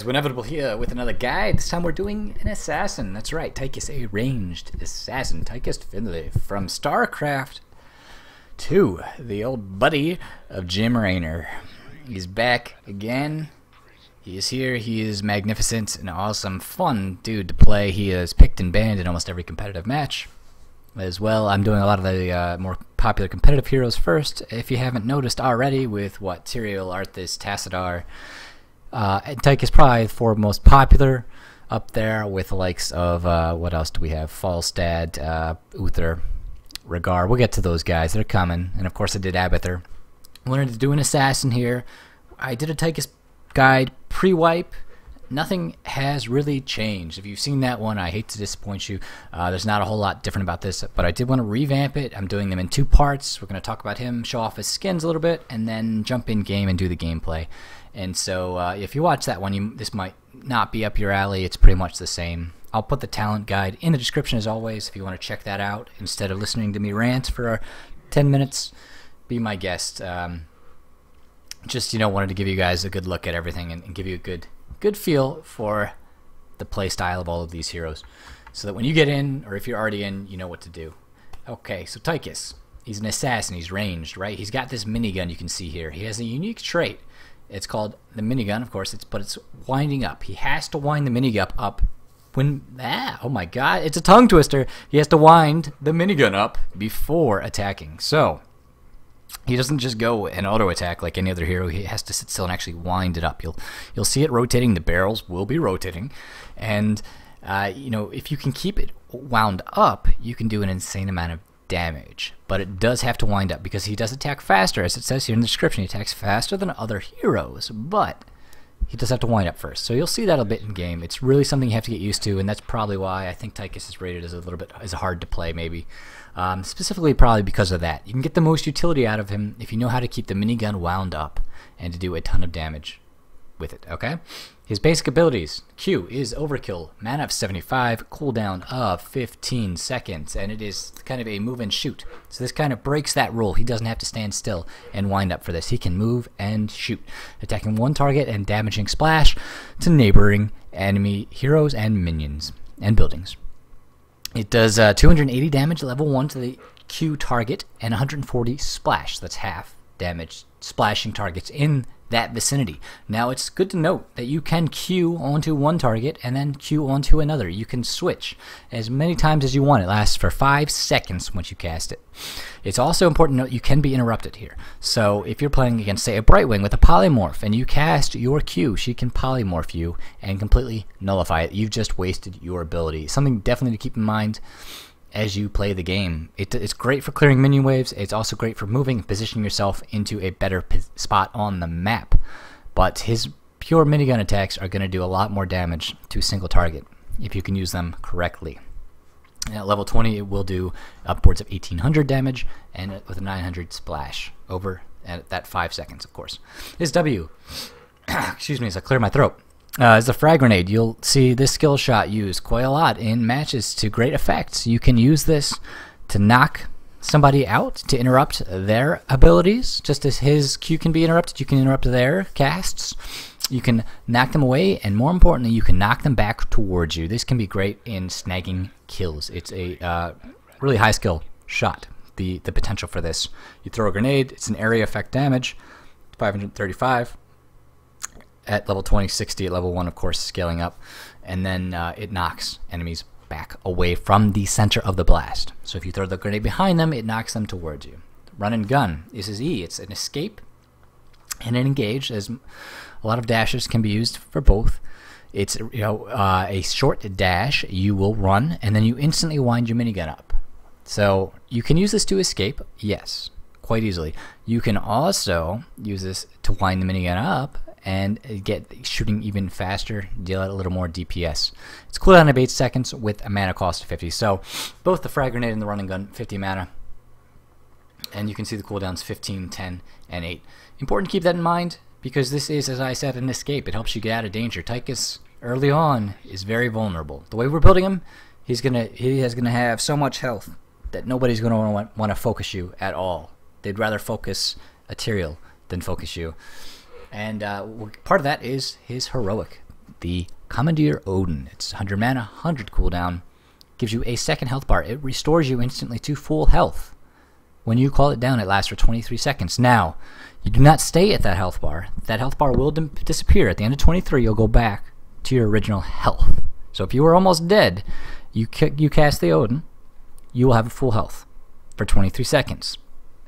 wInevitable here with another guide. This time we're doing an assassin. That's right, Tychus, a ranged assassin. Tychus Findlay from StarCraft 2, the old buddy of Jim Raynor. He's back again. He is here. He is magnificent, an awesome, fun dude to play. He is picked and banned in almost every competitive match. As well, I'm doing a lot of the more popular competitive heroes first. If you haven't noticed already, with what Tyrael, Arthas, Tassadar, Tychus probably the most popular up there, with the likes of what else do we have? Falstad, Uther, Rhaegar. We'll get to those guys. They're coming, and of course I did Abathur. I wanted to do an assassin here. I did a Tychus guide pre-wipe. Nothing has really changed. If you've seen that one, I hate to disappoint you. There's not a whole lot different about this, but I did want to revamp it. I'm doing them in two parts. We're going to talk about him, show off his skins a little bit, and then jump in game and do the gameplay. And so if you watch that one, this might not be up your alley. It's pretty much the same. I'll put the talent guide in the description as always if you want to check that out. Instead of listening to me rant for 10 minutes, be my guest. Just, wanted to give you guys a good look at everything and give you a good feel for the play style of all of these heroes, so that when you get in, or if you're already in, you know what to do. Okay, so Tychus, he's an assassin. He's ranged, right? He's got this minigun you can see here. He has a unique trait. It's called the minigun, of course, but it's winding up. He has to wind the minigun up when, oh my god, it's a tongue twister. He has to wind the minigun up before attacking. So he doesn't just go and auto attack like any other hero. He has to sit still and actually wind it up. You'll see it rotating. The barrels will be rotating, and if you can keep it wound up, you can do an insane amount of damage. But it does have to wind up because he does attack faster, as it says here in the description. He attacks faster than other heroes, but he does have to wind up first. So you'll see that a bit in game. It's really something you have to get used to, and that's probably why I think Tychus is rated as a little bit as hard to play, maybe. Specifically probably because of that. You can get the most utility out of him if you know how to keep the minigun wound up and to do a ton of damage with it, okay? His basic abilities: Q is Overkill, mana of 75, cooldown of 15 seconds, and it is kind of a move and shoot. So this kind of breaks that rule. He doesn't have to stand still and wind up for this. He can move and shoot, attacking one target and damaging splash to neighboring enemy heroes and minions and buildings. It does 280 damage at level 1 to the Q target and 140 splash. That's half damage splashing targets in that vicinity. Now, it's good to note that you can Q onto one target and then Q onto another. You can switch as many times as you want. It lasts for 5 seconds once you cast it. It's also important to note you can be interrupted here. So if you're playing against, say, a Brightwing with a polymorph and you cast your Q, she can polymorph you and completely nullify it. You've just wasted your ability. Something definitely to keep in mind as you play the game. It's great for clearing minion waves. It's also great for moving and positioning yourself into a better spot on the map. But his pure minigun attacks are going to do a lot more damage to a single target if you can use them correctly. And at level 20, it will do upwards of 1800 damage, and with a 900 splash over at that 5 seconds, of course. His W, excuse me as I clear my throat, is the frag grenade. You'll see this skill shot used quite a lot in matches to great effect. You can use this to knock somebody out, to interrupt their abilities. Just as his Q can be interrupted, you can interrupt their casts. You can knock them away, and more importantly, you can knock them back towards you. This can be great in snagging kills. It's a really high skill shot. The potential for this. You throw a grenade, it's an area effect damage, 535. At level 20, 60 at level 1, of course, scaling up. And then it knocks enemies back away from the center of the blast. So if you throw the grenade behind them, it knocks them towards you. Run and gun is his E. It's an escape and an engage, as a lot of dashes can be used for both. It's a short dash. You will run, and then you instantly wind your minigun up. So you can use this to escape, yes, quite easily. You can also use this to wind the minigun up and get shooting even faster, deal out a little more DPS. It's cooldown of 8 seconds with a mana cost of 50. So both the frag grenade and the running gun, 50 mana. And you can see the cooldowns 15, 10, and 8. Important to keep that in mind because this is, as I said, an escape. It helps you get out of danger. Tychus, early on, is very vulnerable. The way we're building him, he is gonna have so much health that nobody's gonna want to focus you at all. They'd rather focus a Tyrael than focus you. And part of that is his heroic the Commandeer Odin. It's 100 mana, 100 cooldown. Gives you a second health bar. It restores you instantly to full health. When you call it down, it lasts for 23 seconds. Now, you do not stay at that health bar. That health bar will disappear. At the end of 23, you'll go back to your original health. So if you were almost dead, you cast the Odin, you will have a full health for 23 seconds.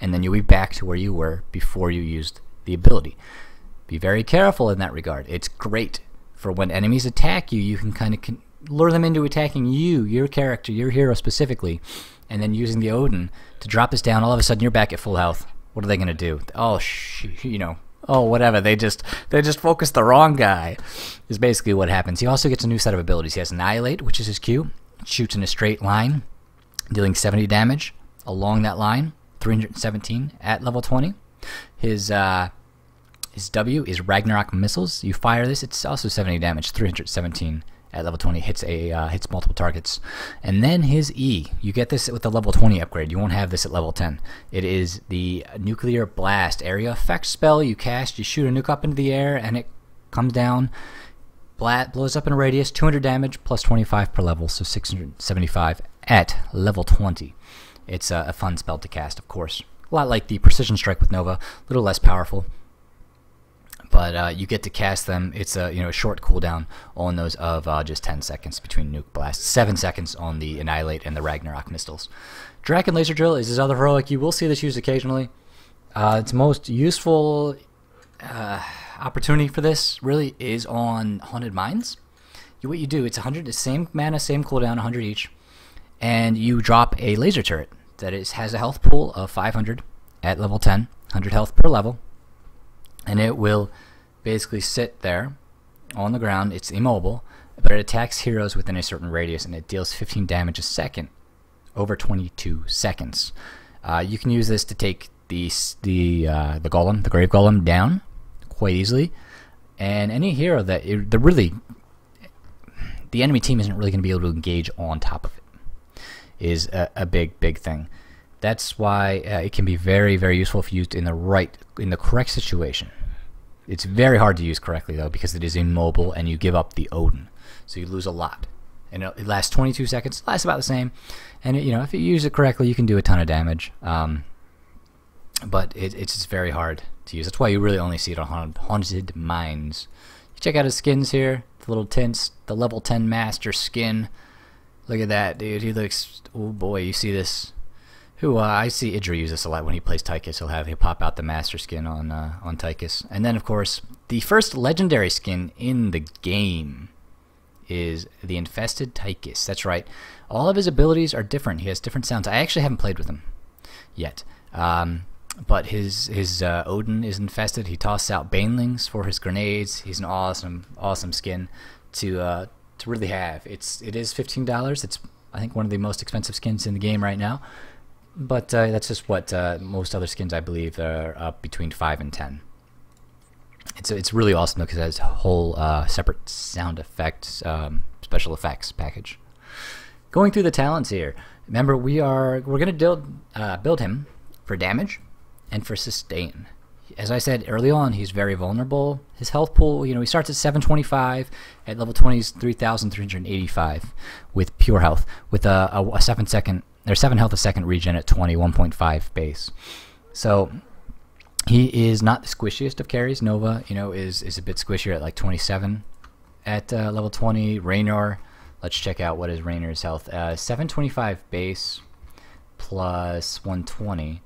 And then you'll be back to where you were before you used the ability. Be very careful in that regard. It's great for when enemies attack you, you can kind of lure them into attacking you, your character, your hero specifically, and then using the Odin to drop this down. All of a sudden, you're back at full health. What are they going to do? Oh, oh, whatever. They just focused the wrong guy, is basically what happens. He also gets a new set of abilities. He has Annihilate, which is his Q. Shoots in a straight line, dealing 70 damage along that line, 317 at level 20. His W is Ragnarok Missiles. You fire this, it's also 70 damage, 317 at level 20. Hits multiple targets. And then his E, you get this with the level 20 upgrade. You won't have this at level 10. It is the Nuclear Blast area effect spell. You cast, you shoot a nuke up into the air, and it comes down, blows up in a radius, 200 damage plus 25 per level, so 675 at level 20. It's a fun spell to cast, of course. A lot like the Precision Strike with Nova, a little less powerful. But you get to cast them. It's a short cooldown on those of just 10 seconds between nuke blasts, 7 seconds on the Annihilate and the Ragnarok Missiles. Draken Laser Drill is his other heroic. You will see this used occasionally. Its most useful opportunity for this really is on Haunted Mines. What you do, it's 100, the same mana, same cooldown, 100 each, and you drop a laser turret that has a health pool of 500 at level 10, 100 health per level. And it will basically sit there on the ground. It's immobile, but it attacks heroes within a certain radius, and it deals 15 damage a second over 22 seconds. You can use this to take the golem, the grave golem, down quite easily. And any hero that the enemy team isn't really going to be able to engage on top of it is a big thing. That's why it can be very, very useful if used in the correct situation. It's very hard to use correctly though, because it is immobile and you give up the Odin, so you lose a lot. And it lasts 22 seconds, lasts about the same. And if you use it correctly, you can do a ton of damage. But it's just very hard to use. That's why you really only see it on Haunted Mines. You check out his skins here, the little tints, the level 10 Master skin. Look at that, dude. He looks. Oh boy, you see this. I see Idra use this a lot when he plays Tychus. He'll pop out the Master skin on Tychus. And then, of course, the first legendary skin in the game is the Infested Tychus. That's right. All of his abilities are different. He has different sounds. I actually haven't played with him yet. But his Odin is infested. He tosses out banelings for his grenades. He's an awesome skin to really have. It is $15. It's, I think, one of the most expensive skins in the game right now. But that's just what most other skins, I believe, are up between 5 and 10. It's really awesome because it has a whole separate sound effects, special effects package. Going through the talents here. Remember, we're going to build him for damage and for sustain. As I said early on, he's very vulnerable. His health pool, he starts at 725. At level 20, he's 3,385 with pure health, with a 7 health a second regen at 20, 1.5 base. So he is not the squishiest of carries. Nova, is a bit squishier at like 27 at level 20. Raynor, let's check out what is Raynor's health. 725 base plus 120.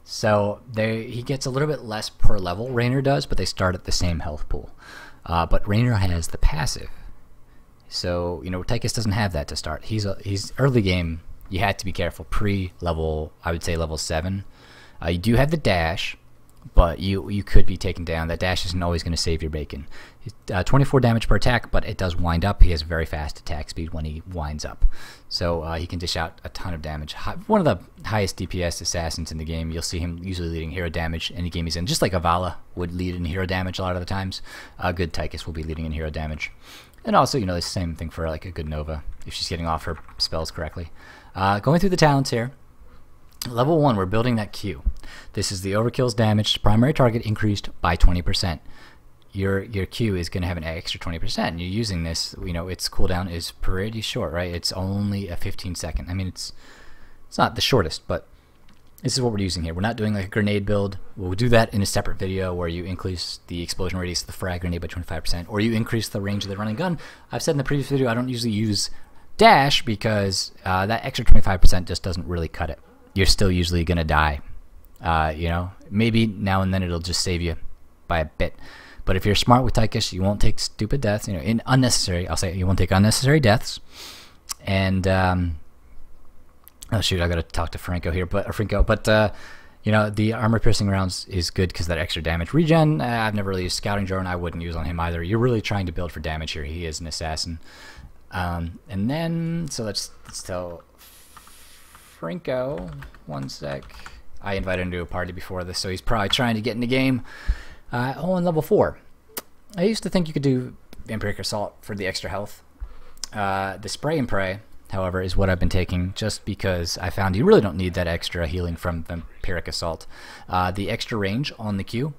So he gets a little bit less per level, Raynor does, but they start at the same health pool. But Raynor has the passive. So, Tychus doesn't have that to start. He's early game. You had to be careful pre-level, I would say level 7. You do have the dash, but you could be taken down. That dash isn't always going to save your bacon. 24 damage per attack, but it does wind up. He has very fast attack speed when he winds up. So he can dish out a ton of damage. One of the highest DPS assassins in the game. You'll see him usually leading hero damage any game he's in. Just like Avala would lead in hero damage a lot of the times. A good Tychus will be leading in hero damage. And also, the same thing for like a good Nova, if she's getting off her spells correctly. Going through the talents here. Level 1, we're building that Q. This is the Overkill's damage to primary target increased by 20%. your Q is going to have an extra 20%. You're using this, you know, its cooldown is pretty short, right? It's only a 15-second. I mean, it's not the shortest, but this is what we're using here. We're not doing like a grenade build. We'll do that in a separate video where you increase the explosion radius of the frag grenade by 25%, or you increase the range of the running gun. I've said in the previous video I don't usually use dash because that extra 25% just doesn't really cut it. You're still usually going to die. You know, maybe now and then it'll just save you by a bit. But if you're smart with Tychus, you won't take stupid deaths. You know, I'll say you won't take unnecessary deaths. And oh shoot, I gotta talk to Franco here, but you know, the armor piercing rounds is good because that extra damage regen. I've never really used scouting drone. I wouldn't use on him either. You're really trying to build for damage here. He is an assassin. And then so let's tell Franco 1 sec. I invited him to a party before this, so he's probably trying to get in the game. On level 4. I used to think you could do Vampiric Assault for the extra health. The Spray and Pray, however, is what I've been taking just because I found you really don't need that extra healing from Vampiric Assault. The extra range on the Q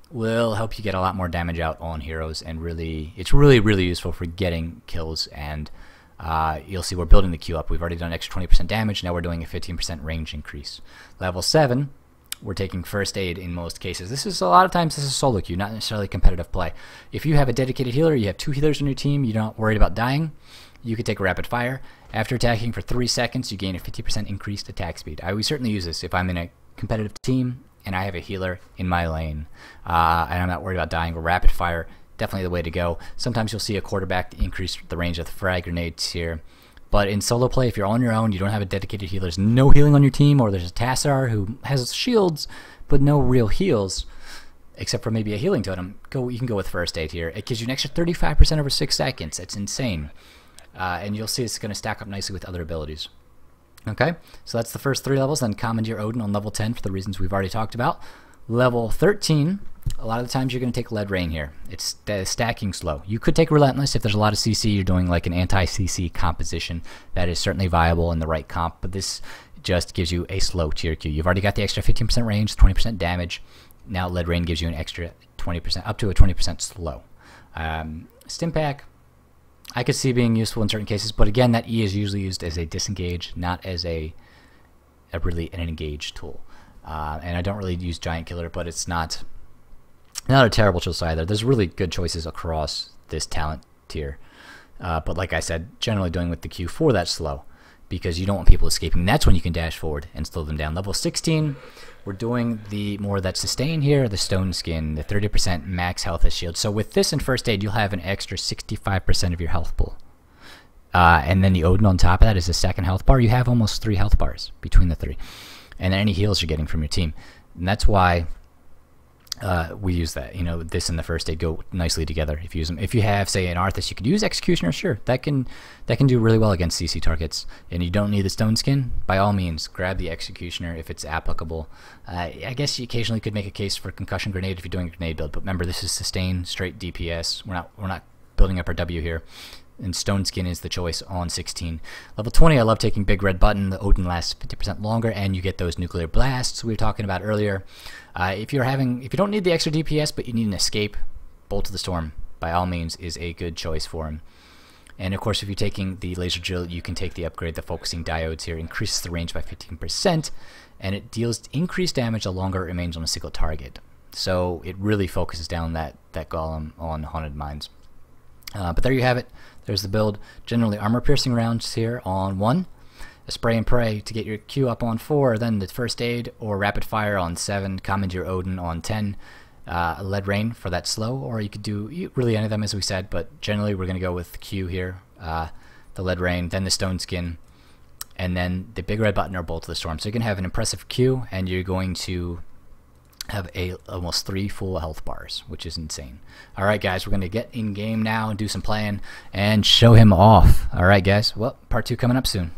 will help you get a lot more damage out on heroes, and it's really useful for getting kills. And you'll see we're building the Q up. We've already done extra 20% damage. Now we're doing a 15% range increase. Level 7. We're taking first aid in most cases. This is a lot of times this is solo queue, not necessarily competitive play. If you have a dedicated healer, you have 2 healers on your team, you're not worried about dying, you could take rapid fire. After attacking for 3 seconds, you gain a 50% increased attack speed. I would certainly use this if I'm in a competitive team and I have a healer in my lane and I'm not worried about dying. Or rapid fire, definitely the way to go. Sometimes you'll see a quarterback increase the range of the frag grenades here. But in solo play, if you're on your own, you don't have a dedicated healer, there's no healing on your team, or there's a Tassar who has shields but no real heals, except for maybe a healing totem, you can go with first aid here. It gives you an extra 35% over 6 seconds. It's insane. And you'll see it's going to stack up nicely with other abilities. Okay, so that's the first 3 levels. Then Commandeer Odin on level 10 for the reasons we've already talked about. Level 13, a lot of the times you're going to take Lead Rain here. It's stacking slow. You could take Relentless if there's a lot of CC, you're doing like an anti-CC composition. That is certainly viable in the right comp, but this just gives you a slow tier Q. You've already got the extra 15% range, 20% damage. Now Lead Rain gives you an extra 20%, up to a 20% slow. Stim Pack, I could see being useful in certain cases, but again, that E is usually used as a disengage, not as an engage tool. And I don't really use Giant Killer, but it's not a terrible choice either. There's really good choices across this talent tier. But like I said, generally doing with the Q for that slow, because you don't want people escaping. That's when you can dash forward and slow them down. Level 16, we're doing the more that sustain here, the Stoneskin, the 30% max health as shield. So with this and first aid, you'll have an extra 65% of your health pool. And then the Odin on top of that is a second health bar. You have almost 3 health bars between the 3. And then any heals you're getting from your team. And that's why we use that. You know, this and the first aid go nicely together if you use them. If you have, say, an Arthas, you could use Executioner. Sure, that can do really well against CC targets. And you don't need the Stoneskin. By all means, grab the Executioner if it's applicable. I guess you occasionally could make a case for Concussion Grenade if you're doing a grenade build. But remember, this is sustain, straight DPS. We're not building up our W here. And Stoneskin is the choice on 16. Level 20, I love taking Big Red Button. The Odin lasts 50% longer, and you get those nuclear blasts we were talking about earlier. If you don't need the extra DPS, but you need an escape, Bolt of the Storm, by all means, is a good choice for him. And of course, if you're taking the Laser Drill, you can take the upgrade, the Focusing Diodes here, increases the range by 15%, and it deals increased damage the longer it remains on a single target. So it really focuses down that golem on Haunted Mines. But there you have it. There's the build. Generally armor piercing rounds here on 1, a Spray and Pray to get your Q up on 4, then the first aid or rapid fire on 7, Commandeer Odin on 10, Lead Rain for that slow, or you could do really any of them as we said, but generally we're going to go with Q here, the Lead Rain, then the Stoneskin, and then the Big Red Button or Bolt of the Storm. So you can have an impressive Q, and you're going to have almost 3 full health bars, which is insane. Alright guys, we're going to get in game now and do some playing and show him off. Alright guys, well, part 2 coming up soon.